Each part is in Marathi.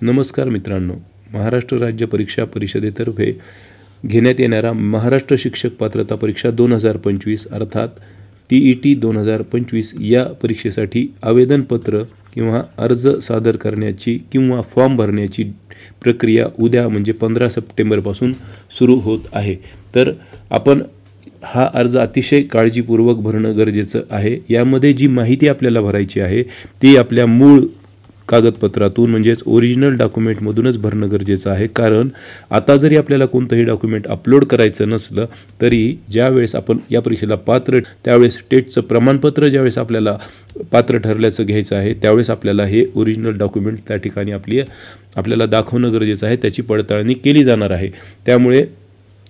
नमस्कार मित्रांनो, महाराष्ट्र राज्य परीक्षा परिषदेतर्फे घेण्यात येणारा महाराष्ट्र शिक्षक पात्रता परीक्षा 2025 अर्थात TET 2025 या परीक्षेसाठी आवेदनपत्र किंवा अर्ज सादर करण्याची किंवा फॉर्म भरण्याची प्रक्रिया उद्या म्हणजे 15 सप्टेंबरपासून सुरू होत आहे। तर आपण हा अर्ज अतिशय काळजीपूर्वक भरणं गरजेचं आहे। यामध्ये जी माहिती आपल्याला भरायची आहे ती आपल्या मूळ कागदपत्रातून म्हणजेच ओरिजिनल डॉक्युमेंटमधूनच भरणं गरजेचं आहे। कारण आता जरी आपल्याला कोणतंही डॉक्युमेंट अपलोड करायचं नसलं तरी ज्यावेळेस आपण या परीक्षेला पात्र त्यावेळेस टेटचं प्रमाणपत्र ज्यावेळेस आपल्याला पात्र ठरल्याचं घ्यायचं आहे त्यावेळेस आपल्याला हे ओरिजिनल डॉक्युमेंट त्या ठिकाणी आपल्याला दाखवणं गरजेचं आहे, त्याची पडताळणी केली जाणार आहे। त्यामुळे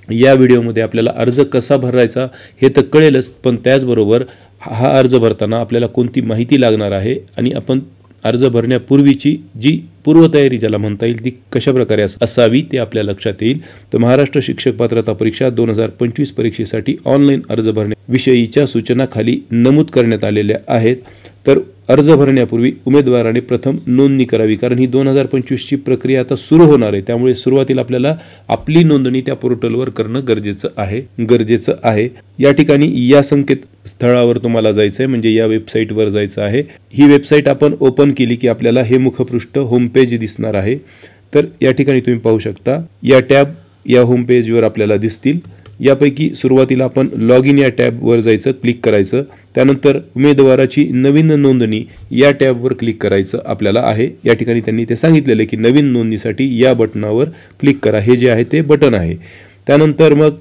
या व्हिडिओमध्ये आपल्याला अर्ज कसा भरायचा हे तर कळेलच, पण त्याचबरोबर हा अर्ज भरताना आपल्याला कोणती माहिती लागणार आहे आणि आपण अर्ज भरण्यापूर्वीची जी पूर्वतयारी ज्याला म्हणता येईल ती कशा प्रकारे असावी ते आपल्या लक्षात येईल। तर महाराष्ट्र शिक्षक पात्रता परीक्षा 2025 परीक्षेसाठी ऑनलाईन अर्ज भरण्याविषयीच्या सूचना खाली नमूद करण्यात आलेल्या आहेत। तर अर्ज भरण्यापूर्वी उमेदवाराने प्रथम नोंदणी करावी, कारण ही 2025 ची प्रक्रिया आता सुरू होणार आहे। त्यामुळे सुरुवातीला आपल्याला आपली नोंदणी त्या पोर्टलवर करणं गरजेचं आहे। या ठिकाणी या संकेतस्थळावर तुम्हाला जायचं आहे, म्हणजे या वेबसाईटवर जायचं आहे। ही वेबसाईट आपण ओपन केली की आपल्याला हे मुखपृष्ठ होम पेज दिसणार आहे। तर या ठिकाणी तुम्ही पाहू शकता या टॅब या होम पेजवर आपल्याला दिसतील। यापैकी सुरुवातीला आपण लॉग इन या टॅबवर जायचं, क्लिक करायचं। त्यानंतर उमेदवाराची नवीन नोंदणी या टॅबवर क्लिक करायचं आपल्याला आहे। या ठिकाणी त्यांनी ते सांगितलेलं की नवीन नोंदणीसाठी या बटनावर क्लिक करा, हे जे आहे ते बटन आहे। त्यानंतर मग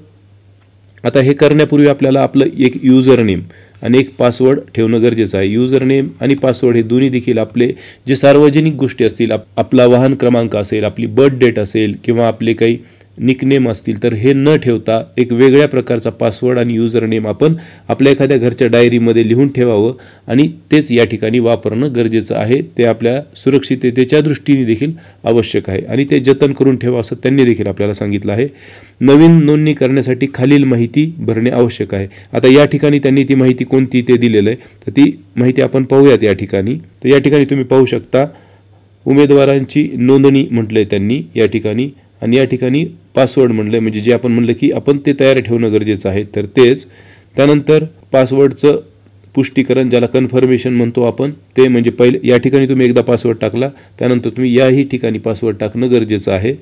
आता हे करण्यापूर्वी आपल्याला आपलं एक युजर नेम आणि एक पासवर्ड ठेवणं गरजेचं आहे। युजर नेम आणि पासवर्ड हे दोन्ही देखील आपले जे सार्वजनिक गोष्टी असतील, आपला वाहन क्रमांक असेल, आपली बर्थ डेट असेल किंवा आपले काही निकनेम असतील, तर हे न ठेवता एक वेगळ्या प्रकारचा पासवर्ड आणि युजर नेम आपण आपल्या एखाद्या घरच्या डायरीमध्ये लिहून ठेवावं आणि तेच या ठिकाणी वापरणं गरजेचं आहे। ते आपल्या सुरक्षिततेच्या दृष्टीने देखील आवश्यक आहे आणि ते जतन करून ठेवा असं त्यांनी देखील आपल्याला सांगितलं आहे। नवीन नोंदणी करण्यासाठी खालील माहिती भरणे आवश्यक आहे। आता या ठिकाणी त्यांनी ती माहिती कोणती ते दिलेलं आहे, तर ती माहिती आपण पाहूयात या ठिकाणी। तर या ठिकाणी तुम्ही पाहू शकता उमेदवारांची नोंदणी म्हटलंय त्यांनी या ठिकाणी, आणि या ठिकाणी पासवर्ड म्हटलंय, म्हणजे जे आपण म्हणलं की आपण ते तयार ठेवणं गरजेचं आहे तर तेच। त्यानंतर पासवर्डचं पुष्टीकरण ज्याला कन्फर्मेशन म्हणतो आपण, ते म्हणजे पहिले या ठिकाणी तुम्ही एकदा पासवर्ड टाकला त्यानंतर तुम्ही याही ठिकाणी पासवर्ड टाकणं गरजेचं आहे।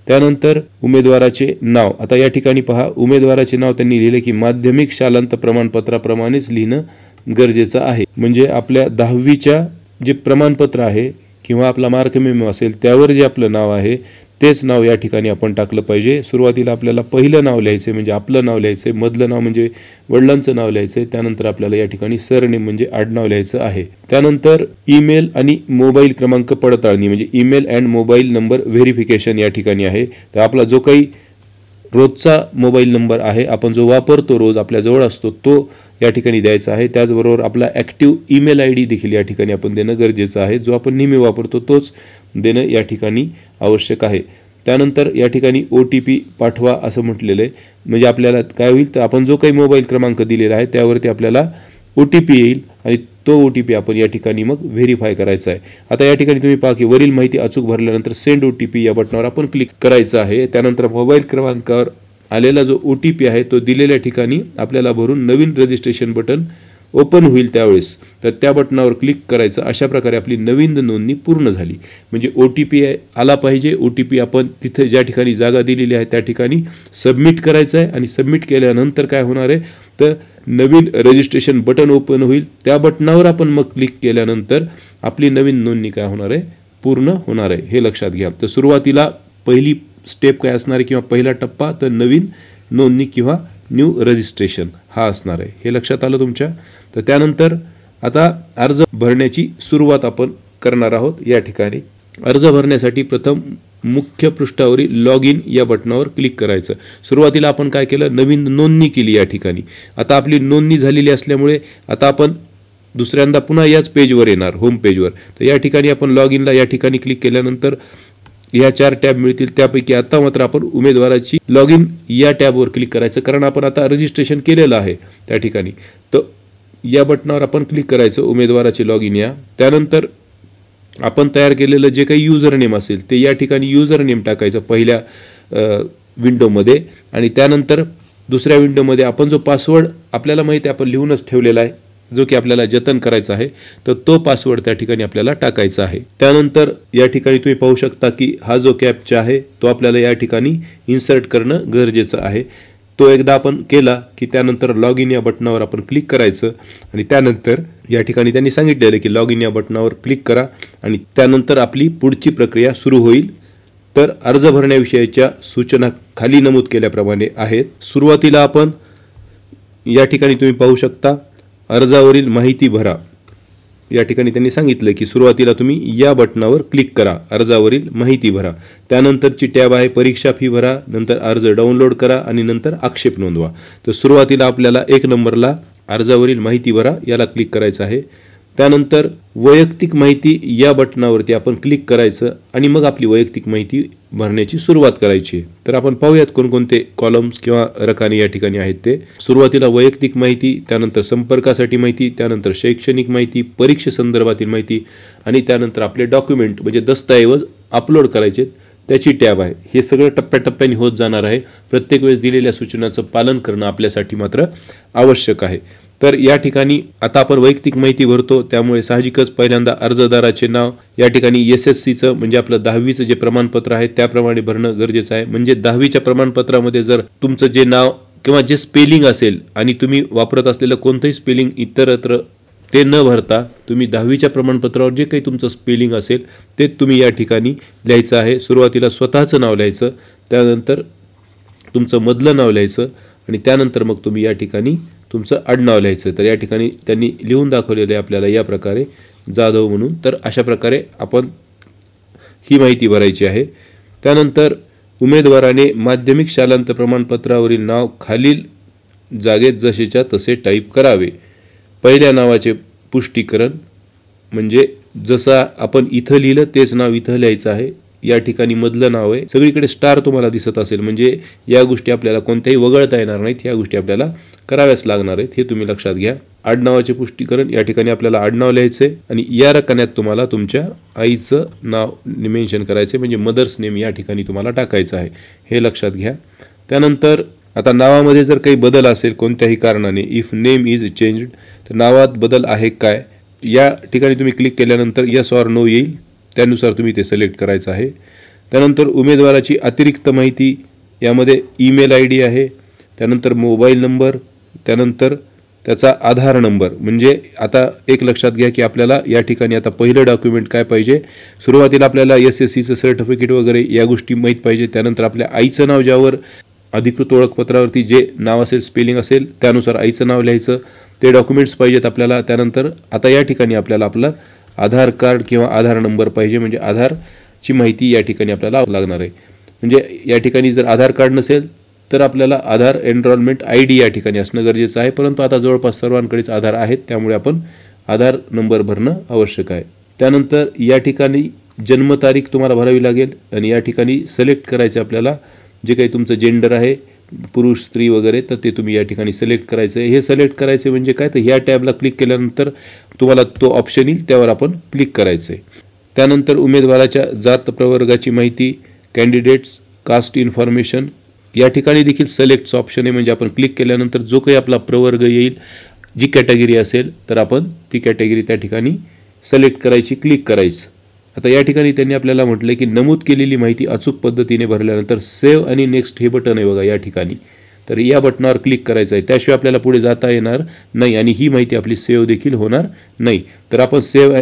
त्यानंतर उमेदवाराचे नाव, आता या ठिकाणी पहा उमेदवाराचे नाव त्यांनी लिहिले की माध्यमिक शालांत प्रमाणपत्राप्रमाणेच लिहिणं गरजेचं आहे। म्हणजे आपल्या 10वीच्या जे प्रमाणपत्र आहे किंवा आपला मार्क मेमो असेल त्यावर जे आपलं नाव आहे तेच नाव या ठिकाणी आपण टाकलं पाहिजे। सुरुवातीला आपल्याला पहिलं नाव लिहायचं म्हणजे आपलं नाव लिहायचं, मधलं नाव म्हणजे वडिलांचं नाव लिहायचं, त्यानंतर आपल्याला या ठिकाणी सरनेम म्हणजे आडनाव लिहायचं आहे। त्यानंतर ईमेल आणि मोबाईल क्रमांक पडताळणी म्हणजे email and mobile number verification या ठिकाणी आहे। तर आपला जो काही रोजचा मोबाईल नंबर आहे, आपण जो वापरतो रोज आपल्याजवळ असतो, तो या ठिकाणी द्यायचा आहे। त्याचबरोबर आपला ॲक्टिव्ह ईमेल ID देखील या ठिकाणी आपण देणं गरजेचं आहे, जो आपण नेहमी वापरतो तोच देणं या ठिकाणी आवश्यक आहे। त्यानंतर या ठिकाणी OTP पाठवा असं म्हटलेलं आहे, म्हणजे आपल्याला काय होईल तर आपण जो काही मोबाईल क्रमांक दिलेला आहे त्यावरती आपल्याला OTP येईल आणि तो OTP आपण या ठिकाणी मग व्हेरीफाय करायचा आहे। आता या ठिकाणी तुम्ही पहा की वरील माहिती अचूक भरल्यानंतर सेंड OTP या बटनावर आपण क्लिक करायचं आहे। त्यानंतर मोबाईल क्रमांकावर आलेला जो OTP आहे तो दिलेल्या ठिकाणी आपल्याला भरून नवीन रजिस्ट्रेशन बटन ओपन होईल त्यावेळेस तर त्या बटनावर क्लिक करायचं। अशा प्रकारे आपली नवीन नोंदणी पूर्ण झाली, म्हणजे OTP आला पाहिजे। OTP आपण तिथे ज्या ठिकाणी जागा दिलेली आहे त्या ठिकाणी सबमिट करायचं आहे आणि सबमिट केल्यानंतर काय होणार आहे तर नवीन रजिस्ट्रेशन बटन ओपन होईल। त्या बटनावर आपण मग क्लिक केल्यानंतर आपली नवीन नोंदणी काय होणार आहे पूर्ण होणार आहे, हे लक्षात घ्या। तर सुरुवातीला पहिली स्टेप काय असणार आहे किंवा पहिला टप्पा तर नवीन नोंदणी किंवा न्यू रजिस्ट्रेशन हा असणार आहे, हे लक्षात आलं तुमच्या। तर त्यानंतर आता अर्ज भरण्याची सुरुवात आपण करणार आहोत। या ठिकाणी अर्ज भरण्यासाठी प्रथम मुख्य पृष्ठावरील लॉग इन या बटनावर क्लिक करायचं। सुरुवातीला आपण काय केलं, नवीन नोंदणी केली या ठिकाणी। आता आपली नोंदणी झालेली असल्यामुळे आता आपण दुसऱ्यांदा पुन्हा याच पेजवर येणार, होम पेजवर। तर या ठिकाणी आपण लॉग इनला या ठिकाणी क्लिक केल्यानंतर या 4 टॅब मिळतील, त्यापैकी आता मात्र आपण उमेदवाराची लॉग इन या टॅबवर क्लिक करायचं, कारण आपण आता रजिस्ट्रेशन केलेलं आहे त्या ठिकाणी। तर या बटनावर आपण क्लिक करायचं उमेदवाराचे लॉग इन या। त्यानंतर आपण तयार केलेलं जे काही युजर नेम असेल ते या ठिकाणी युजर नेम टाकायचं पहिल्या विंडोमध्ये, आणि त्यानंतर दुसऱ्या विंडोमध्ये आपण जो पासवर्ड आपल्याला माहिती आहे आपण लिहूनच ठेवलेला आहे, जो की आपल्याला जतन करायचा आहे, तर तो पासवर्ड त्या ठिकाणी आपल्याला टाकायचा आहे. त्यानंतर या ठिकाणी तुम्ही पाहू शकता की हा जो कॅप्चा आहे तो आपल्याला या ठिकाणी इन्सर्ट करणं गरजेचं आहे. तो एकदा आपण केला की त्यानंतर लॉग इन या बटनावर आपण क्लिक करायचं, आणि त्यानंतर या ठिकाणी त्यांनी सांगितलेलं की लॉग इन या बटनावर क्लिक करा आणि त्यानंतर आपली पुढची प्रक्रिया सुरू होईल. तर अर्ज भरण्याविषयीच्या सूचना खाली नमूद केल्याप्रमाणे आहेत. सुरुवातीला आपण या ठिकाणी तुम्ही पाहू शकता अर्जावरील माहिती भरा. या ठिकाणी त्यांनी सांगितलं की सुरुवातीला तुम्ही या बटनावर क्लिक करा, अर्जावरील माहिती भरा. त्यानंतरची टॅब आहे परीक्षा फी भरा, नंतर अर्ज डाउनलोड करा आणि नंतर आक्षेप नोंदवा. तर सुरुवातीला आपल्याला 1 नंबरला अर्जावरील माहिती भरा याला क्लिक करायचं आहे. त्यानंतर वैयक्तिक माहिती या बटनावरती आपण क्लिक करायचं आणि मग आपली वैयक्तिक माहिती भरण्याची सुरुवात करायची. तर आपण पाहूयात कोणकोणते कॉलम्स किंवा रकाने या ठिकाणी आहेत ते. सुरुवातीला वैयक्तिक माहिती, त्यानंतर संपर्कासाठी माहिती, त्यानंतर शैक्षणिक माहिती, परीक्षेसंदर्भातील माहिती आणि त्यानंतर आपले डॉक्युमेंट म्हणजे दस्तऐवज अपलोड करायचे त्याची टॅब आहे. हे सगळं टप्प्याटप्प्याने होत जाणार आहे. प्रत्येक वेळेस दिलेल्या सूचनांचं पालन करणं आपल्यासाठी मात्र आवश्यक आहे. तर या ठिकाणी आता आपण वैयक्तिक माहिती भरतो, त्यामुळे साहजिकच पहिल्यांदा अर्जदाराचे नाव या ठिकाणी SSCचं म्हणजे आपलं 10वीचं जे प्रमाणपत्र आहे त्याप्रमाणे भरणं गरजेचं आहे. म्हणजे 10वीच्या प्रमाणपत्रामध्ये जर तुमचं जे नाव किंवा जे स्पेलिंग असेल आणि तुम्ही वापरत असलेलं कोणतंही स्पेलिंग इतरत्र ते न भरता तुम्ही 10वीच्या प्रमाणपत्रावर जे काही तुमचं स्पेलिंग असेल ते तुम्ही या ठिकाणी लिहायचं आहे. सुरुवातीला स्वतःचं नाव लिहायचं, त्यानंतर तुमचं मधलं नाव लिहायचं आणि त्यानंतर मग तुम्ही या ठिकाणी तुमचं आडनाव लिहायचं. तर या ठिकाणी त्यांनी लिहून दाखवलेलं आहे आपल्याला या प्रकारे जाधव म्हणून. तर अशा प्रकारे आपण ही माहिती भरायची आहे. त्यानंतर उमेदवाराने माध्यमिक शालांत प्रमाणपत्रावरील नाव खालील जागेत जसेच्या तसे टाईप करावे. पहिल्या नावाचे पुष्टीकरण म्हणजे जसं आपण इथं लिहिलं तेच नाव इथं लिहायचं आहे. या ठिकाणी मधलं नाव आहे, सगळीकडे स्टार तुम्हाला दिसत असेल म्हणजे या गोष्टी आपल्याला कोणत्याही वगळता येणार नाहीत, ह्या गोष्टी आपल्याला कराव्याच लागणार आहेत, हे तुम्ही लक्षात घ्या. आडनावाचे पुष्टीकरण या ठिकाणी आपल्याला आडनाव लिहायचे आणि या रकान्यात तुम्हाला तुमच्या आईचं नाव मेन्शन करायचे म्हणजे मदर्स नेम या ठिकाणी तुम्हाला टाकायचं आहे, हे लक्षात घ्या. त्यानंतर आता नावामध्ये जर काही बदल असेल कोणत्याही कारणाने, इफ नेम इज चेंज्ड, तर नावात बदल आहे काय या ठिकाणी तुम्ही क्लिक केल्यानंतर यस ऑर नो येईल, त्यानुसार तुम्ही ते सिलेक्ट करायचं आहे. त्यानंतर उमेदवाराची अतिरिक्त माहिती यामध्ये ईमेल ID आहे, त्यानंतर मोबाईल नंबर, त्यानंतर त्याचा आधार नंबर. म्हणजे आता एक लक्षात घ्या की आपल्याला या ठिकाणी आता पहिलं डॉक्युमेंट काय पाहिजे, सुरुवातीला आपल्याला SSCचं सर्टिफिकेट वगैरे या गोष्टी माहीत पाहिजे. त्यानंतर आपल्या आईचं नाव ज्यावर अधिकृत ओळखपत्रावरती जे नाव असेल स्पेलिंग असेल त्यानुसार आईचं नाव लिहायचं, ते डॉक्युमेंट्स पाहिजेत आपल्याला. त्यानंतर आता या ठिकाणी आपल्याला आपलं आधार कार्ड किंवा आधार नंबर पाहिजे म्हणजे आधारची माहिती या ठिकाणी आपल्याला लागणार आहे. म्हणजे या ठिकाणी जर आधार कार्ड नसेल तर आपल्याला आधार एनरोलमेंट ID या ठिकाणी असणं गरजेचं आहे, परंतु आता जवळपास सर्वांकडेच आधार आहेत त्यामुळे आपण आधार नंबर भरणं आवश्यक आहे. त्यानंतर या ठिकाणी जन्मतारीख तुम्हाला भरावी लागेल आणि या ठिकाणी सिलेक्ट करायचं आपल्याला जे काही तुमचं जेंडर आहे पुरुष स्त्री वगैरे, तर ते तुम्ही या ठिकाणी सिलेक्ट करायचं आहे. हे सिलेक्ट करायचे म्हणजे काय, तर ह्या टॅबला क्लिक केल्यानंतर तुम्हाला तो ऑप्शन येईल त्यावर आपण क्लिक करायचं आहे. त्यानंतर उमेदवाराच्या जात प्रवर्गाची माहिती, कॅन्डिडेट्स कास्ट इन्फॉर्मेशन या ठिकाणी देखील सिलेक्टचं ऑप्शन आहे. म्हणजे आपण क्लिक केल्यानंतर जो काही आपला प्रवर्ग येईल, जी कॅटेगरी असेल तर आपण ती कॅटेगरी त्या ठिकाणी सिलेक्ट करायची, क्लिक करायचं. आता या ठिकाणी त्यांनी आपल्याला म्हटलं की नमूद केलेली माहिती अचूक पद्धतीने भरल्यानंतर सेव्ह आणि नेक्स्ट हे बटन आहे बघा या ठिकाणी, तर या बटनावर क्लिक करायचं आहे. त्याशिवाय आपल्याला पुढे जाता येणार नाही आणि ही माहिती आपली सेव्ह देखील होणार नाही. तर आपण सेव्ह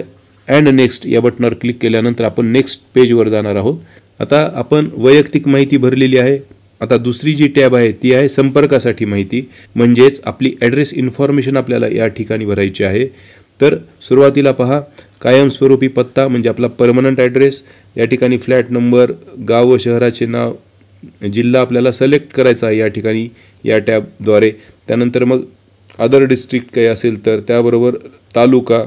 अँड नेक्स्ट या बटनावर क्लिक केल्यानंतर आपण नेक्स्ट पेजवर जाणार आहोत. आता आपण वैयक्तिक माहिती भरलेली आहे. आता दुसरी जी टॅब आहे ती आहे संपर्कासाठी माहिती, म्हणजेच आपली ॲड्रेस इन्फॉर्मेशन आपल्याला या ठिकाणी भरायची आहे. तर सुरुवातीला पहा कायमस्वरूपी पत्ता म्हणजे आपला परमनंट ॲड्रेस, या ठिकाणी फ्लॅट नंबर, गाव व शहराचे नाव, जिल्हा आपल्याला सिलेक्ट करायचा आहे या ठिकाणी या टॅबद्वारे. त्यानंतर मग अदर डिस्ट्रिक्ट काही असेल तर त्याबरोबर तालुका,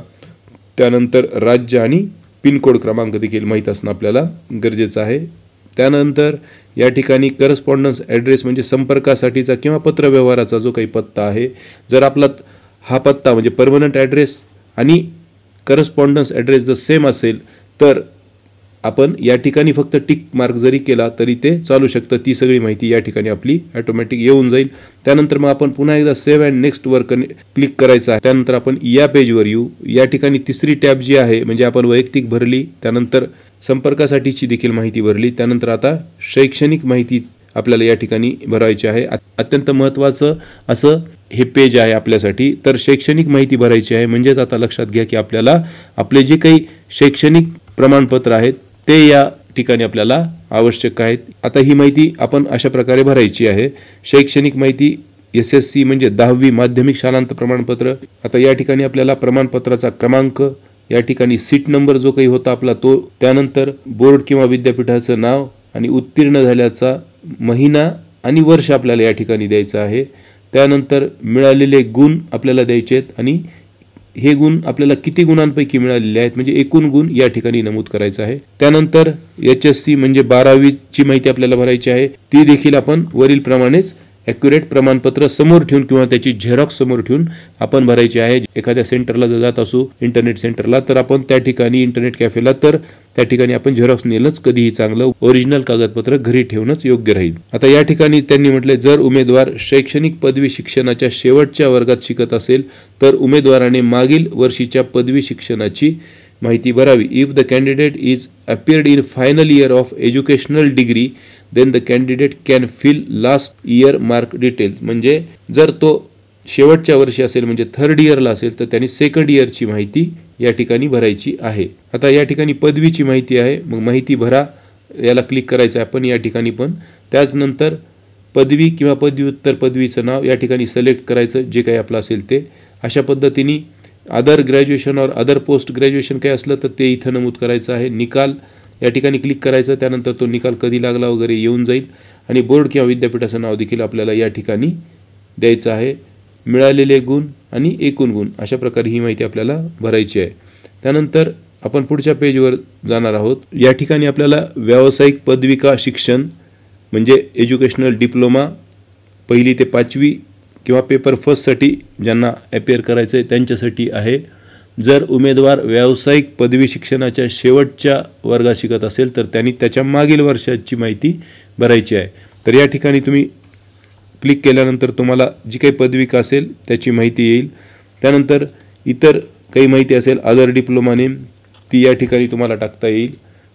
त्यानंतर राज्य आणि पिनकोड क्रमांक देखील माहीत असणं आपल्याला गरजेचं आहे. त्यानंतर या ठिकाणी करस्पॉन्डन्स ॲड्रेस म्हणजे संपर्कासाठीचा किंवा पत्रव्यवहाराचा जो काही पत्ता आहे, जर आपला हा पत्ता म्हणजे परमनंट ॲड्रेस आणि करस्पॉन्डन्स ॲड्रेस जर सेम असेल तर आपण या ठिकाणी फक्त टिक मार्क जरी केला तरी ते चालू शकतं. ती सगळी माहिती या ठिकाणी आपली ऑटोमॅटिक येऊन जाईल. त्यानंतर मग आपण पुन्हा एकदा सेव्ह अँड नेक्स्टवर क्लिक करायचं आहे. त्यानंतर आपण या पेजवर येऊ. या ठिकाणी तिसरी टॅब जी आहे म्हणजे आपण वैयक्तिक भरली, त्यानंतर संपर्कासाठीची देखील माहिती भरली, त्यानंतर आता शैक्षणिक माहिती आपल्याला या ठिकाणी भरायची आहे. अत्यंत महत्त्वाचं असं हे पेज आहे आपल्यासाठी. तर शैक्षणिक माहिती भरायची आहे. म्हणजेच आता लक्षात घ्या की आपल्याला आपले जे काही शैक्षणिक प्रमाणपत्र आहेत ते या ठिकाणी आपल्याला आवश्यक आहेत. आता ही माहिती आपण अशा प्रकारे भरायची आहे. शैक्षणिक माहिती SSC म्हणजे 10वी माध्यमिक शालांत प्रमाणपत्र. आता या ठिकाणी आपल्याला प्रमाणपत्राचा क्रमांक, या ठिकाणी सीट नंबर जो काही होता आपला तो, त्यानंतर बोर्ड किंवा विद्यापीठाचं नाव आणि उत्तीर्ण झाल्याचा महिना आणि वर्ष आपल्याला या ठिकाणी द्यायचं आहे. त्यानंतर मिळालेले गुण आपल्याला द्यायचे आहेत आणि हे गुण आपल्याला किती गुणांपैकी मिळालेले आहेत म्हणजे एकूण गुण या ठिकाणी नमूद करायचं आहे. त्यानंतर HSC म्हणजे 12वीची माहिती आपल्याला भरायची आहे. ती देखील आपण वरील प्रमाणेच ॲक्युरेट प्रमाणपत्र समोर ठेवून किंवा त्याची झेरॉक्स समोर ठेवून आपण भरायची आहे. एखाद्या सेंटरला जर जात असू इंटरनेट सेंटरला तर आपण त्या ठिकाणी इंटरनेट कॅफेला तर त्या ठिकाणी आपण झेरॉक्स नेलंच कधीही चांगलं. ओरिजिनल कागदपत्र घरी ठेवणंच योग्य राहील. आता या ठिकाणी त्यांनी म्हटले जर उमेदवार शैक्षणिक पदवी शिक्षणाच्या शेवटच्या वर्गात शिकत असेल तर उमेदवाराने मागील वर्षीच्या पदवी शिक्षणाची माहिती भरावी. If the candidate is appeared in final year of educational degree then the candidate can fill last year mark details. म्हणजे जर तो शेवटच्या वर्षी असेल म्हणजे थर्ड इयरला असेल तर त्यांनी सेकंड इयरची माहिती या ठिकाणी भरायची आहे. आता या ठिकाणी पदवीची माहिती आहे. मग माहिती भरा याला क्लिक करायचं आहे आपण या ठिकाणी पण. त्याचनंतर पदवी किंवा पदव्युत्तर पदवीचं नाव या ठिकाणी सिलेक्ट करायचं जे काही आपलं असेल ते. अशा पद्धतीने अदर ग्रॅज्युएशन और अदर पोस्ट ग्रॅज्युएशन काही असलं तर ते इथं नमूद करायचं आहे. निकाल या ठिकाणी क्लिक करायचं. त्यानंतर तो निकाल कधी लागला वगैरे येऊन जाईल आणि बोर्ड किंवा विद्यापीठाचं नाव देखील आपल्याला या ठिकाणी द्यायचं आहे. मिळालेले गुण आणि एकूण गुण अशा प्रकारे ही माहिती आपल्याला भरायची आहे. त्यानंतर आपण पुढच्या पेजवर जाणार आहोत. या ठिकाणी आपल्याला व्यावसायिक पदविका शिक्षण म्हणजे एज्युकेशनल डिप्लोमा 1ली ते 5वी किंवा पेपर फर्स्टसाठी ज्यांना अपियर करायचं आहे त्यांच्यासाठी आहे. जर उमेदवार व्यावसायिक पदवी शिक्षणाच्या शेवटच्या वर्गात शिकत असेल तर त्यांनी त्याच्या मागील वर्षाची माहिती भरायची आहे. तर या ठिकाणी तुम्ही क्लिक केल्यानंतर तुम्हाला जी काही पदविका असेल त्याची माहिती येईल. त्यानंतर इतर काही माहिती असेल अदर डिप्लोमा नेम ती या ठिकाणी तुम्हाला टाकता येईल.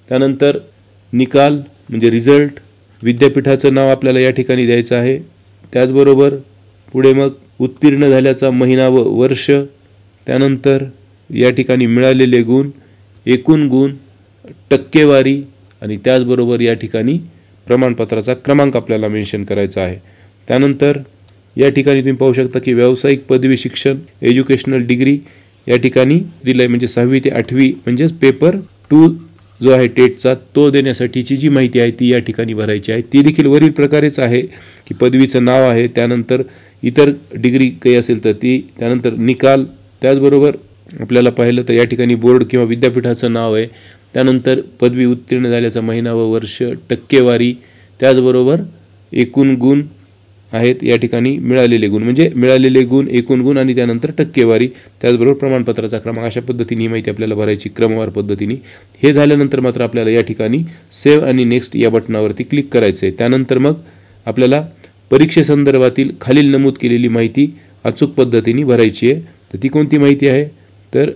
त्यानंतर निकाल म्हणजे रिझल्ट, विद्यापीठाचं नाव आपल्याला या ठिकाणी द्यायचं आहे. त्याचबरोबर पुढे मग उत्तीर्ण झाल्याचा महिना व वर्ष, त्यानंतर या ठिकाणी मिळालेले गुण, एकूण गुण, टक्केवारी आणि त्याचबरोबर या ठिकाणी प्रमाणपत्राचा क्रमांक आपल्याला मेन्शन करायचा आहे. त्यानंतर या ठिकाणी तुम्ही पाहू शकता की व्यावसायिक पदवी शिक्षण एज्युकेशनल डिग्री या ठिकाणी दिलं आहे म्हणजे 6वी ते 8वी म्हणजेच पेपर 2 जो आहे टेटचा तो देण्यासाठीची जी माहिती आहे ती या ठिकाणी भरायची आहे. ती देखील वरील प्रकारेच आहे की पदवीचं नाव आहे, त्यानंतर इतर डिग्री काही असेल तर ती, त्यानंतर निकाल, त्याचबरोबर आपल्याला पाहिलं तर या ठिकाणी बोर्ड किंवा विद्यापीठाचं नाव आहे, त्यानंतर पदवी उत्तीर्ण झाल्याचा महिना व वर्ष, टक्केवारी, त्याचबरोबर एकूण गुण आहेत या ठिकाणी मिळालेले गुण म्हणजे मिळालेले गुण, एकूण गुण आणि त्यानंतर टक्केवारी, त्याचबरोबर प्रमाणपत्राचा क्रमांक. अशा पद्धतीने ही माहिती आपल्याला भरायची क्रमवार पद्धतीने. हे झाल्यानंतर मात्र आपल्याला या ठिकाणी सेव्ह आणि नेक्स्ट या बटनावरती क्लिक करायचं आहे. त्यानंतर मग आपल्याला परीक्षेसंदर्भातील खालील नमूद केलेली माहिती अचूक पद्धतीने भरायची आहे. तर ती कोणती माहिती आहे तर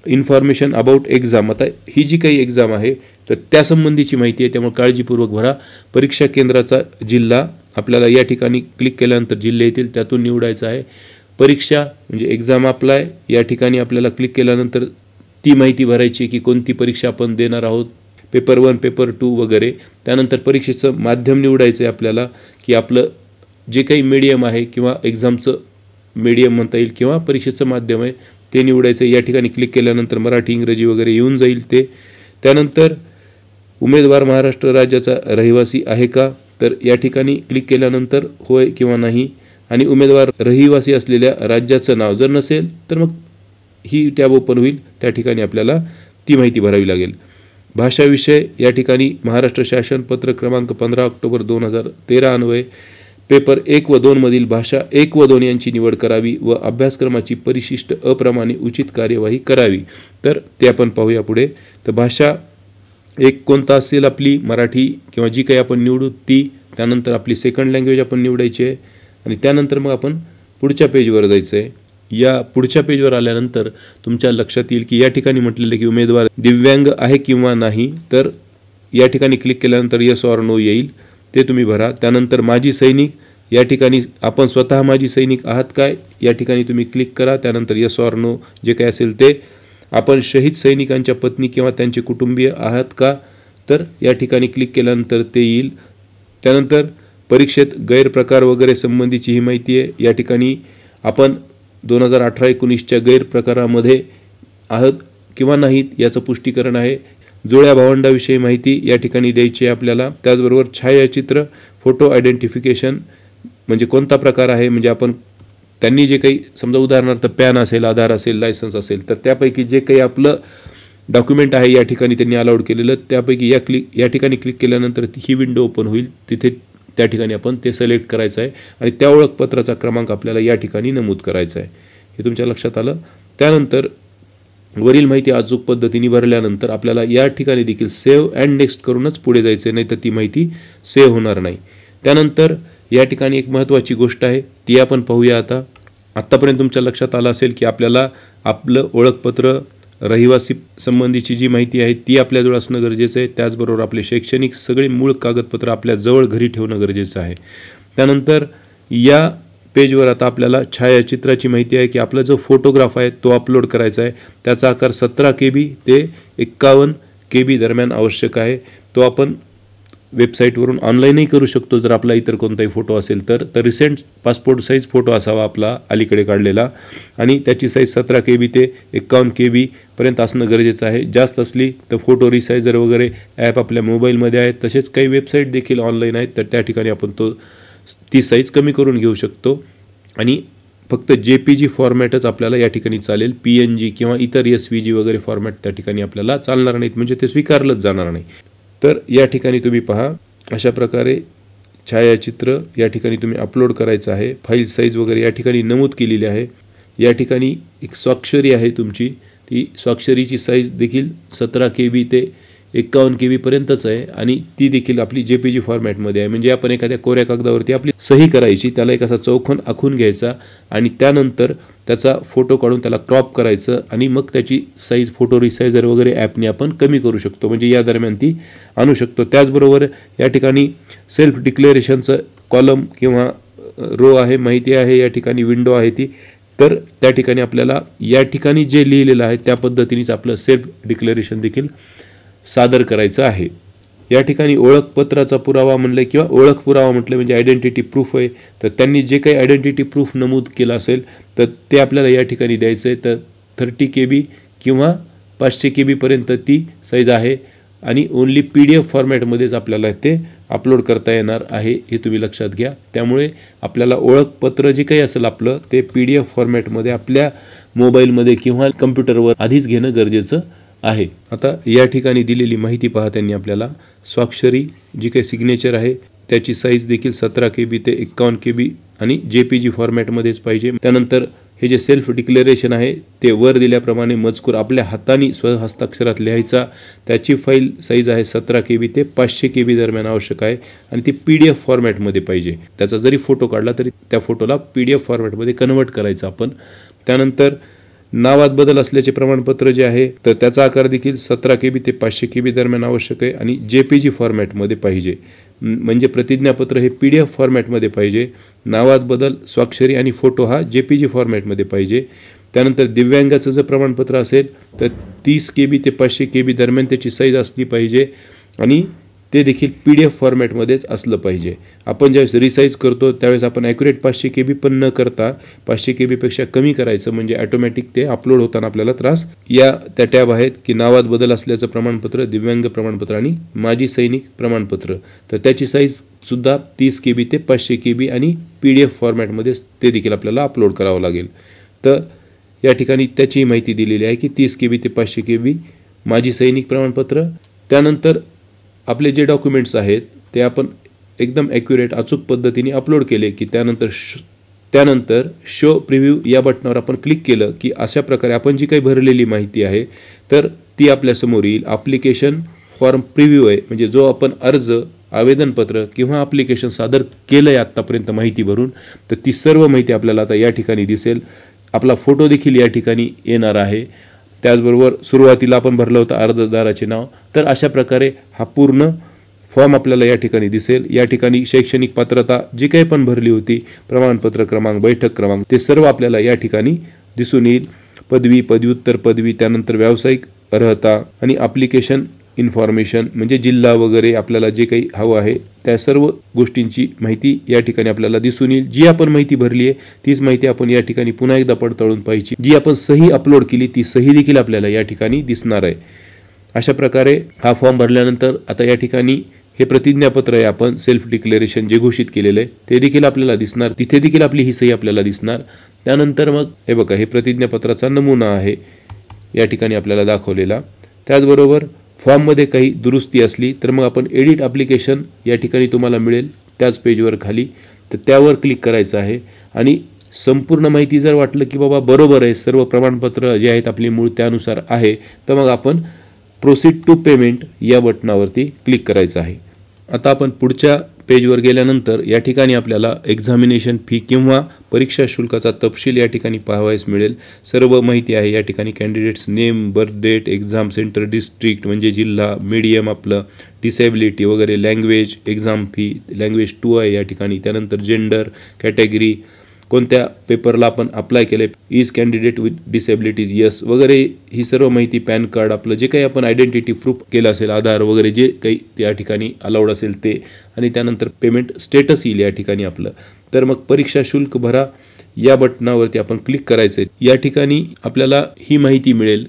इन्फॉर्मेशन अबाउट एक्झाम. आता ही जी काही एक्झाम आहे तर त्यासंबंधीची माहिती आहे त्यामुळे काळजीपूर्वक भरा. परीक्षा केंद्राचा जिल्हा आपल्याला या ठिकाणी क्लिक केल्यानंतर जिल्हे येतील त्यातून निवडायचं आहे. परीक्षा म्हणजे एक्झाम अप्लाय या ठिकाणी आपल्याला क्लिक केल्यानंतर ती माहिती भरायची की कोणती परीक्षा आपण देणार आहोत, पेपर 1, पेपर 2 वगैरे. त्यानंतर परीक्षेचं माध्यम निवडायचं आहे आपल्याला की आपलं जे काही मीडियम आहे किंवा एक्झामचं मीडियम म्हणता येईल किंवा परीक्षेचं माध्यम आहे ते निवडायचं. या ठिकाणी क्लिक केल्यानंतर मराठी इंग्रजी वगैरे येऊन जाईल ते. त्यानंतर उमेदवार महाराष्ट्र राज्याचा रहिवासी आहे का तर या ठिकाणी क्लिक केल्यानंतर होय किंवा नाही आणि उमेदवार रहिवासी असलेल्या राज्याचं नाव जर नसेल तर मग ही टॅब ओपन होईल. त्या ठिकाणी आपल्याला ती माहिती भरावी लागेल. भाषा विषय या ठिकाणी महाराष्ट्र शासन पत्र क्रमांक 15 ऑक्टोबर 2013 अन्वये पेपर 1 व 2 मधील भाषा 1 व 2 यांची निवड करावी व अभ्यासक्रमाची परिशिष्ट अप्रमाणे उचित कार्यवाही करावी. तर ते आपण पाहूया पुढे. तर भाषा एक कोणता असेल आपली मराठी किंवा जी काही आपण निवडू ती, त्यानंतर आपली सेकंड लँग्वेज आपण निवडायची आहे आणि त्यानंतर मग आपण पुढच्या पेजवर जायचं आहे. या पुढच्या पेजवर आल्यानंतर तुमच्या लक्षात येईल की या ठिकाणी म्हटलेलं की उमेदवार दिव्यांग आहे किंवा नाही, तर या ठिकाणी क्लिक केल्यानंतर येस ऑर नो येईल, ते तुम्ही भरा. त्यानंतर माजी सैनिक, या ठिकाणी आपण स्वतः माजी सैनिक आहात काय या ठिकाणी तुम्ही क्लिक करा. त्यानंतर येस ऑर नो जे काही असेल ते. आपण शहीद सैनिकांच्या पत्नी किंवा त्यांचे कुटुंबीय आहात का, तर या ठिकाणी क्लिक केल्यानंतर ते येईल. त्यानंतर परीक्षेत गैरप्रकार वगैरे संबंधीची ही माहिती आहे. या ठिकाणी आपण 2018-19च्या गैरप्रकारामध्ये आहात किंवा नाहीत याचं पुष्टीकरण आहे. जुळ्या भावंडाविषयी माहिती या ठिकाणी द्यायची आहे आपल्याला. त्याचबरोबर छायाचित्र, फोटो आयडेंटिफिकेशन म्हणजे कोणता प्रकार आहे, म्हणजे आपण त्यांनी जे काही समजा उदाहरणार्थ पॅन असेल, आधार असेल, लायसन्स असेल, तर त्यापैकी जे काही आपलं डॉक्युमेंट आहे या ठिकाणी त्यांनी अलाउड केलेलं, त्यापैकी या ठिकाणी क्लिक केल्यानंतर ही विंडो ओपन होईल. तिथे त्या ठिकाणी आपण ते सिलेक्ट करायचं आहे आणि त्या ओळखपत्राचा क्रमांक आपल्याला या ठिकाणी नमूद करायचा आहे. हे तुमच्या लक्षात आलं. त्यानंतर वरील माहिती अचूक पद्धतीने भरल्यानंतर आपल्याला या ठिकाणी देखील सेव्ह अँड नेक्स्ट करूनच पुढे जायचं आहे, नाही तर ती माहिती सेव्ह होणार नाही. त्यानंतर या ठिकाणी एक महत्त्वाची गोष्ट आहे ती आपण पाहूया. आत्तापर्यंत तुमच्या लक्षात आलं असेल की आपल्याला आपलं ओळखपत्र, रहिवासी संबंधीची जी माहिती आहे ती आपल्याजवळ असणं गरजेचं आहे. त्याचबरोबर आपले शैक्षणिक सगळे मूळ कागदपत्र आपल्या जवळ घरी ठेवणं गरजेचं आहे. त्यानंतर या पेजवर आता आपल्याला छायाचित्राची माहिती आहे की आपला जो फोटोग्राफ आहे तो अपलोड करायचा आहे. त्याचा आकार 17 KB ते 51 KB दरम्यान आवश्यक आहे. तो आपण वेबसाईटवरून ऑनलाईनही करू शकतो जर आपला इतर कोणताही फोटो असेल तर. रिसेंट पासपोर्ट साईज फोटो असावा आपला अलीकडे काढलेला आणि त्याची साईज 17 KB ते 51 KB पर्यंत असणं गरजेचं आहे. जास्त असली तर फोटो रिसायझर वगैरे ॲप आपल्या मोबाईलमध्ये आहेत. तसेच काही वेबसाईट देखील ऑनलाईन आहेत, तर त्या ठिकाणी आपण ती साईज कमी करून घेऊ शकतो आणि फक्त JPG फॉर्मॅटच आपल्याला या ठिकाणी चालेल. PNG किंवा इतर SVG वगैरे फॉर्मॅट त्या ठिकाणी आपल्याला चालणार नाहीत, म्हणजे ते स्वीकारलंच जाणार नाही. तर या ठिकाणी तुम्ही पहा, अशा प्रकारे छायाचित्र या ठिकाणी तुम्ही अपलोड करायचं आहे. फाईल साईज वगैरे या ठिकाणी नमूद केलेली आहे. या ठिकाणी एक स्वाक्षरी आहे तुमची, ती स्वाक्षरीची साईज देखील 17 KB ते 51 KB पर्यंतच आहे आणि ती देखील आपली JPG फॉर्मॅटमध्ये आहे. म्हणजे आपण एखाद्या कोऱ्या कागदावरती आपली सही करायची, त्याला एक असा चौकोन आखून घ्यायचा आणि त्यानंतर त्याचा फोटो काढून त्याला क्रॉप करायचं आणि मग त्याची साईज फोटो रिसायझर वगैरे ॲपने आपण कमी करू शकतो, म्हणजे या दरम्यान ती आणू शकतो. त्याचबरोबर या ठिकाणी सेल्फ डिक्लेरेशनचं कॉलम किंवा रो आहे, माहिती आहे, या ठिकाणी विंडो आहे ती. तर त्या ठिकाणी आपल्याला या ठिकाणी जे लिहिलेलं आहे त्या पद्धतीनेच आपलं सेल्फ डिक्लेरेशन देखील सादर करायचं आहे. या ठिकाणी ओळखपत्राचा पुरावा म्हणलं किंवा ओळख पुरावा म्हटलं म्हणजे आयडेंटिटी प्रूफ आहे. तर त्यांनी जे काही आयडेंटिटी प्रूफ नमूद केलं असेल तर ते आपल्याला या ठिकाणी द्यायचं आहे. तर 30 KB किंवा 500 KB पर्यंत ती साईज आहे आणि ओन्ली PDF फॉर्मॅटमध्येच आपल्याला ते अपलोड करता येणार आहे, हे तुम्ही लक्षात घ्या. त्यामुळे आपल्याला ओळखपत्र जे काही असेल आपलं ते PDF फॉर्मॅटमध्ये आपल्या मोबाईलमध्ये किंवा कम्प्युटरवर आधीच घेणं गरजेचं आहे. आता या ठिकाणी दिलेली माहिती पहा, त्यांनी आपल्याला स्वाक्षरी जी काही सिग्नेचर आहे त्याची साईज देखील 17 KB ते 51 KB आणि JPG फॉर्मॅटमध्येच पाहिजे. त्यानंतर हे जे सेल्फ डिक्लेरेशन आहे ते वर दिल्याप्रमाणे मजकूर आपल्या हाताने स्वहस्ताक्षरात लिहायचा. त्याची फाईल साईज आहे 17 KB ते 500 KB दरम्यान आवश्यक आहे आणि ती PDF फॉर्मॅटमध्ये पाहिजे. त्याचा जरी फोटो काढला तरी त्या फोटोला PDF फॉर्मॅटमध्ये कन्वर्ट करायचं आपण. त्यानंतर नावात बदल असल्याचे प्रमाणपत्र जे आहे तर त्याचा आकार देखील 17 KB ते 500 KB दरम्यान आवश्यक आहे आणि JPG फॉर्मॅटमध्ये पाहिजे. म्हणजे प्रतिज्ञापत्र हे PDF फॉर्मॅटमध्ये पाहिजे. नावात बदल, स्वाक्षरी आणि फोटो हा JPG फॉर्मॅटमध्ये पाहिजे. त्यानंतर दिव्यांगाचं जर प्रमाणपत्र असेल तर 30 KB ते 500 KB दरम्यान त्याची साईज असली पाहिजे आणि ते देखील PDF फॉर्मॅटमध्येच असलं पाहिजे. आपण ज्यावेळेस रिसाईज करतो त्यावेळेस आपण ॲक्युरेट 500 KB पण न करता 500 KB पेक्षा कमी करायचं, म्हणजे ॲटोमॅटिक ते अपलोड होताना आपल्याला त्रास. या त्या टॅब आहेत की नावात बदल असल्याचं प्रमाणपत्र, दिव्यांग प्रमाणपत्र आणि माजी सैनिक प्रमाणपत्र. तर त्याची साईजसुद्धा 30 KB ते 500 KB आणि PDF फॉर्मॅटमध्येच ते देखील आपल्याला अपलोड करावं लागेल. तर या ठिकाणी त्याची माहिती दिलेली आहे की 30 KB ते 500 KB माजी सैनिक प्रमाणपत्र. त्यानंतर आपले जे डॉक्युमेंट्स आहेत ते आपण एकदम ॲक्युरेट अचूक पद्धतीने अपलोड केले की त्यानंतर शो प्रिव्ह्यू या बटनावर आपण क्लिक केलं की अशा प्रकारे आपण जी काही भरलेली माहिती आहे तर ती आपल्यासमोर येईल. ॲप्लिकेशन फॉर्म प्रिव्ह्यू आहे, म्हणजे जो आपण अर्ज, आवेदनपत्र किंवा ॲप्लिकेशन सादर केलं आहे आत्तापर्यंत माहिती भरून, तर ती सर्व माहिती आपल्याला आता या ठिकाणी दिसेल. आपला फोटो देखील या ठिकाणी येणार आहे. त्याचबरोबर सुरुवातीला आपण भरलं होतं अर्जदाराचे नाव. तर अशा प्रकारे हा पूर्ण फॉर्म आपल्याला या ठिकाणी दिसेल. या ठिकाणी शैक्षणिक पात्रता जी काही पण भरली होती, प्रमाणपत्र क्रमांक, बैठक क्रमांक, ते सर्व आपल्याला या ठिकाणी दिसून येईल. पदवी, पदव्युत्तर पदवी, त्यानंतर व्यावसायिक अर्हता आणि ॲप्लिकेशन इन्फॉर्मेशन, म्हणजे जिल्हा वगैरे आपल्याला जे काही हवं आहे त्या सर्व गोष्टींची माहिती या ठिकाणी आपल्याला दिसून येईल. जी आपण माहिती भरली आहे तीच माहिती आपण या ठिकाणी पुन्हा एकदा पडताळून पाहिजे. जी आपण सही अपलोड केली ती सही देखील आपल्याला या ठिकाणी दिसणार आहे. अशा प्रकारे हा फॉर्म भरल्यानंतर आता या ठिकाणी हे प्रतिज्ञापत्र आहे, आपण सेल्फ डिक्लेरेशन जे घोषित केलेलं आहे ते देखील आपल्याला दिसणार. तिथे देखील आपली ही सही आपल्याला दिसणार. त्यानंतर मग हे बघा, हे प्रतिज्ञापत्राचा नमुना आहे या ठिकाणी आपल्याला दाखवलेला. त्याचबरोबर फॉर्ममध्ये काही दुरुस्ती असली तर मग आपण एडिट ॲप्लिकेशन या ठिकाणी तुम्हाला मिळेल त्याच पेजवर खाली, तर त्यावर क्लिक करायचं आहे. आणि संपूर्ण माहिती जर वाटलं की बाबा बरोबर आहे, सर्व प्रमाणपत्र जे आहेत आपली मूळ त्यानुसार आहे, तर मग आपण प्रोसीड टू पेमेंट या बटनावरती क्लिक करायचं आहे. आता आपण पुढच्या पेजवर गेल्यानंतर या ठिकाणी आपल्याला एक्झामिनेशन फी किंवा परीक्षा शुल्काचा तपशील या ठिकाणी पाहावयास मिळेल. सर्व माहिती आहे या ठिकाणी. Candidate's name, birth date, exam centre, district म्हणजे जिल्हा, मीडियम आपलं, डिसेबिलिटी वगैरे, लँग्वेज, एक्झाम फी, लँग्वेज 2 आहे या ठिकाणी. त्यानंतर जेंडर, कॅटेगरी, कोणत्या पेपरला आपण अप्लाय केले, is candidate with disabilities yes वगैरे, ही सर्व माहिती. पॅन कार्ड, आपलं जे काही आपण आयडेंटिटी प्रूफ केलं असेल, आधार वगैरे जे काही या ठिकाणी अलाउड असेल ते. आणि त्यानंतर पेमेंट स्टेटस येईल या ठिकाणी आपलं. तर मग परीक्षा शुल्क भरा या बटनावरती आपण क्लिक करायचं आहे. या ठिकाणी आपल्याला ही माहिती मिळेल.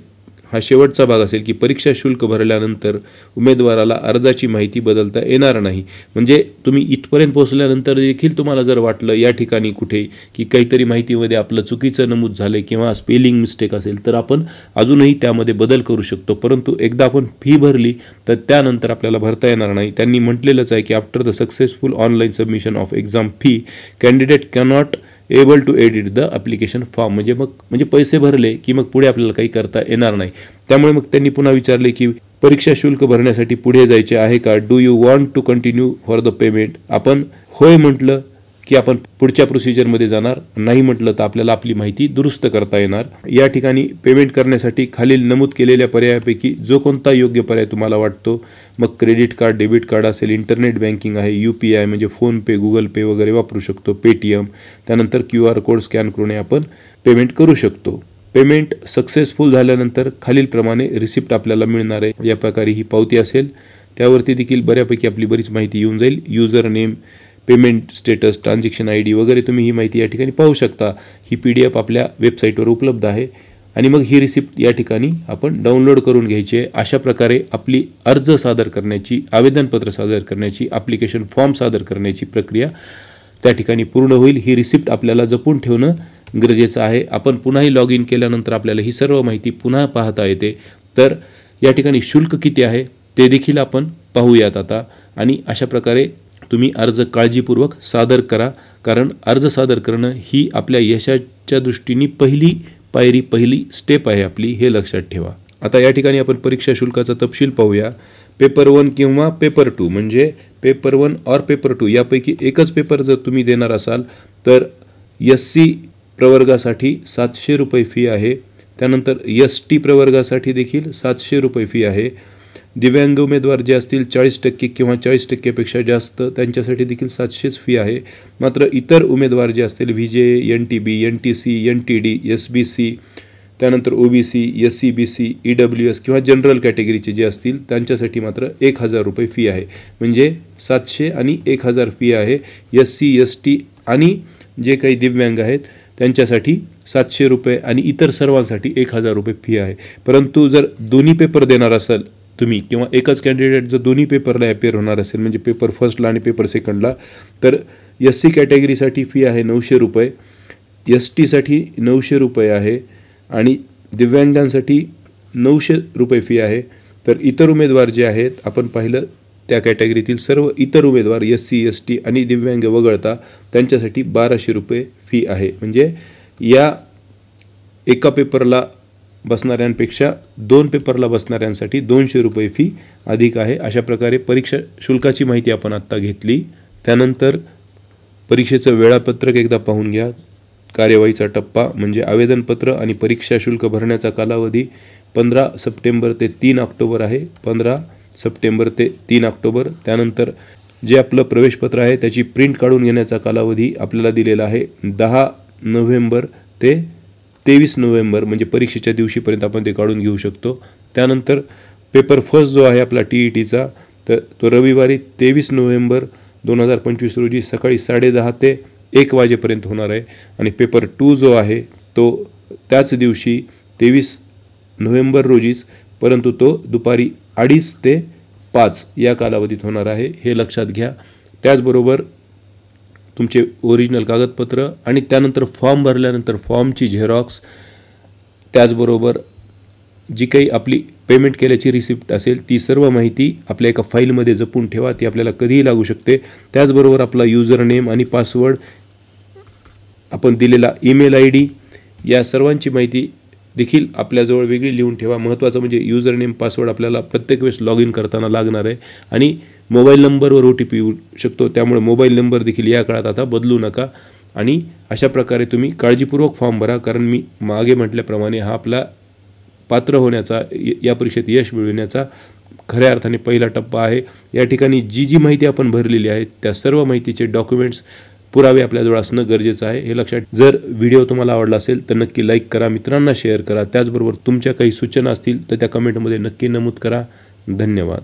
हा शेवटचा भाग असेल की परीक्षा शुल्क भरल्यानंतर उमेदवाराला अर्जाची माहिती बदलता येणार नाही. म्हणजे तुम्ही इथपर्यंत पोहोचल्यानंतर देखील तुम्हाला जर वाटलं या ठिकाणी कुठे की काहीतरी माहितीमध्ये आपलं चुकीचं नमूद झालं किंवा स्पेलिंग मिस्टेक असेल, तर आपण अजूनही त्यामध्ये बदल करू शकतो. परंतु एकदा आपण फी भरली तर त्यानंतर आपल्याला भरता येणार नाही. त्यांनी म्हटलेलंच आहे की after the successful online submission of exam fee candidate cannot able to edit the application form. म्हणजे पैसे भरले की मग पुढे आपल्याला काही करता येणार नाही. त्यामुळे मग त्यांनी पुन्हा विचारले की परीक्षा शुल्क भरण्यासाठी पुढे जायचे आहे का, do you want to continue for the payment. आपण होय म्हटलं की आपण पुढच्या प्रोसिजरमध्ये जाणार, नाही म्हटलं तर आपल्याला आपली माहिती दुरुस्त करता येणार. या ठिकाणी पेमेंट करण्यासाठी खालील नमूद केलेल्या पर्यायापैकी जो कोणता योग्य पर्याय तुम्हाला वाटतो, मग क्रेडिट कार्ड, डेबिट कार्ड असेल, इंटरनेट बँकिंग आहे, UPI म्हणजे फोनपे, गुगल पे वगैरे वापरू शकतो, पेटीएम, त्यानंतर QR कोड स्कॅन करून आपण पेमेंट करू शकतो. पेमेंट सक्सेसफुल झाल्यानंतर खालीलप्रमाणे रिसिप्ट आपल्याला मिळणार आहे. या प्रकारे ही पावती असेल, त्यावरती देखील बऱ्यापैकी आपली बरीच माहिती येऊन जाईल. User name, payment status, transaction ID वगैरे तुम्ही ही माहिती या ठिकाणी पाहू शकता. ही PDF आपल्या वेबसाईटवर उपलब्ध आहे. आणि मग ही रिसिप्ट या ठिकाणी आपण डाउनलोड करून घ्यायची आहे. अशा प्रकारे आपली अर्ज सादर करण्याची, आवेदनपत्र सादर करण्याची, ॲप्लिकेशन फॉर्म सादर करण्याची प्रक्रिया त्या ठिकाणी पूर्ण होईल. ही रिसिप्ट आपल्याला जपून ठेवणं गरजेचं आहे. आपण पुन्हाही लॉग इन केल्यानंतर आपल्याला ही सर्व माहिती पुन्हा पाहता येते. तर या ठिकाणी शुल्क किती आहे ते देखील आपण पाहूयात आता. आणि अशा प्रकारे तुम्ही अर्ज काळजीपूर्वक सादर करा, कारण अर्ज सादर करणं ही आपल्या यशाच्या दृष्टीने पहिली पायरी, पहिली स्टेप आहे आपली, हे लक्षात ठेवा. आता या ठिकाणी आपण परीक्षा शुल्काचा तपशील पाहूया. पेपर 1 किंवा पेपर 2 म्हणजे पेपर 1 और पेपर 2 यापैकी एकच पेपर जर तुम्ही देणार असाल तर SC प्रवर्गासाठी 700 रुपये फी आहे. त्यानंतर ST प्रवर्गासाठी देखील 700 रुपये फी आहे. दिव्यांग उमेदवार जे असतील 40% किंवा 40%पेक्षा जास्त त्यांच्यासाठी देखील 700च फी आहे. मात्र इतर उमेदवार जे असतील VJ, NTB, NTC, NTD, SBC, त्यानंतर OBC, SC, BC, EWS किंवा जनरल कॅटेगरीचे जे असतील त्यांच्यासाठी मात्र 1000 रुपये फी आहे. म्हणजे 700 आणि 1000 फी आहे. SC, ST आणि जे काही दिव्यांग आहेत त्यांच्यासाठी 700 रुपये आणि इतर सर्वांसाठी 1000 रुपये फी आहे. परंतु जर दोन्ही पेपर देणार असाल तुम्ही किंवा एकच कॅन्डिडेट जर दोन्ही पेपरला अपेअर होणार असेल, म्हणजे पेपर फर्स्टला आणि पेपर सेकंडला, तर SC कॅटेगरीसाठी फी आहे 900 रुपये, STसाठी 900 रुपये आहे आणि दिव्यांगांसाठी 900 रुपये फी आहे. तर इतर उमेदवार जे आहेत आपण पाहिलं त्या कॅटेगरीतील सर्व इतर उमेदवार SC, ST आणि दिव्यांग वगळता त्यांच्यासाठी 1200 रुपये फी आहे. म्हणजे या एका पेपरला बसणाऱ्यांपेक्षा 2 पेपरला बसणाऱ्यांसाठी 200 रुपये फी अधिक आहे। अशा प्रकारे परीक्षा शुल्काची माहिती आपण आत्ता घेतली। त्यानंतर परीक्षेचं वेळापत्रक एकदा पाहून घ्या। कार्यवाहीचा टप्पा म्हणजे आवेदनपत्र आणि परीक्षा शुल्क भरण्याचा कालावधी 15 सप्टेंबर ते 3 ऑक्टोबर आहे। 15 सप्टेंबर ते 3 ऑक्टोबर। त्यानंतर जे आपलं प्रवेशपत्र आहे त्याची प्रिंट काढून घेण्याचा कालावधी आपल्याला दिलेला आहे 10 नोव्हेंबर ते 23 नोव्हेंबर, म्हणजे परीक्षेच्या दिवशीपर्यंत आपण ते काढून घेऊ शकतो। त्यानंतर पेपर फर्स्ट जो आहे आपला TETचा, तर तो रविवारी 23 नोव्हेंबर 2025 रोजी सकाळी 10:30 ते 1 वाजेपर्यंत होणार आहे। आणि पेपर 2 जो आहे तो त्याच दिवशी 23 नोव्हेंबर रोजीच, परंतु तो दुपारी 2:30 ते 5 या कालावधीत होणार आहे, हे लक्षात घ्या। त्याचबरोबर तुमचे ओरिजिनल कागदपत्र आणि त्यानंतर फॉर्म भरल्यानंतर फॉर्मची झेरॉक्स, त्याचबरोबर जी काही आपली पेमेंट केल्याची रिसिप्ट असेल ती सर्व माहिती आपल्या एका फाईलमध्ये जपून ठेवा, ती आपल्याला कधीही लागू शकते। त्याचबरोबर आपला युजर नेम आणि पासवर्ड, आपण दिलेला ईमेल ID या सर्वांची माहिती देखील आपल्याजवळ वेगळी लिहून ठेवा। महत्त्वाचं म्हणजे युजर नेम पासवर्ड आपल्याला प्रत्येक वेळेस लॉग इन करताना लागणार आहे आणि मोबाईल नंबरवर OTP येऊ शकतो, त्यामुळे मोबाईल नंबर देखील या काळात आता बदलू नका। आणि अशा प्रकारे तुम्ही काळजीपूर्वक फॉर्म भरा, कारण मी मागे म्हटल्याप्रमाणे हा आपला पात्र होण्याचा, या परीक्षेत यश मिळविण्याचा खऱ्या अर्थाने पहिला टप्पा आहे। या ठिकाणी जी माहिती आपण भरलेली आहे त्या सर्व माहितीचे डॉक्युमेंट्स, पुरावे आपल्याजवळ असणं गरजेचं आहे, हे लक्षात। जर व्हिडिओ तुम्हाला आवडला असेल तर नक्की लाईक करा, मित्रांना शेअर करा। त्याचबरोबर तुमच्या काही सूचना असतील तर त्या कमेंटमध्ये नक्की नमूद करा। धन्यवाद।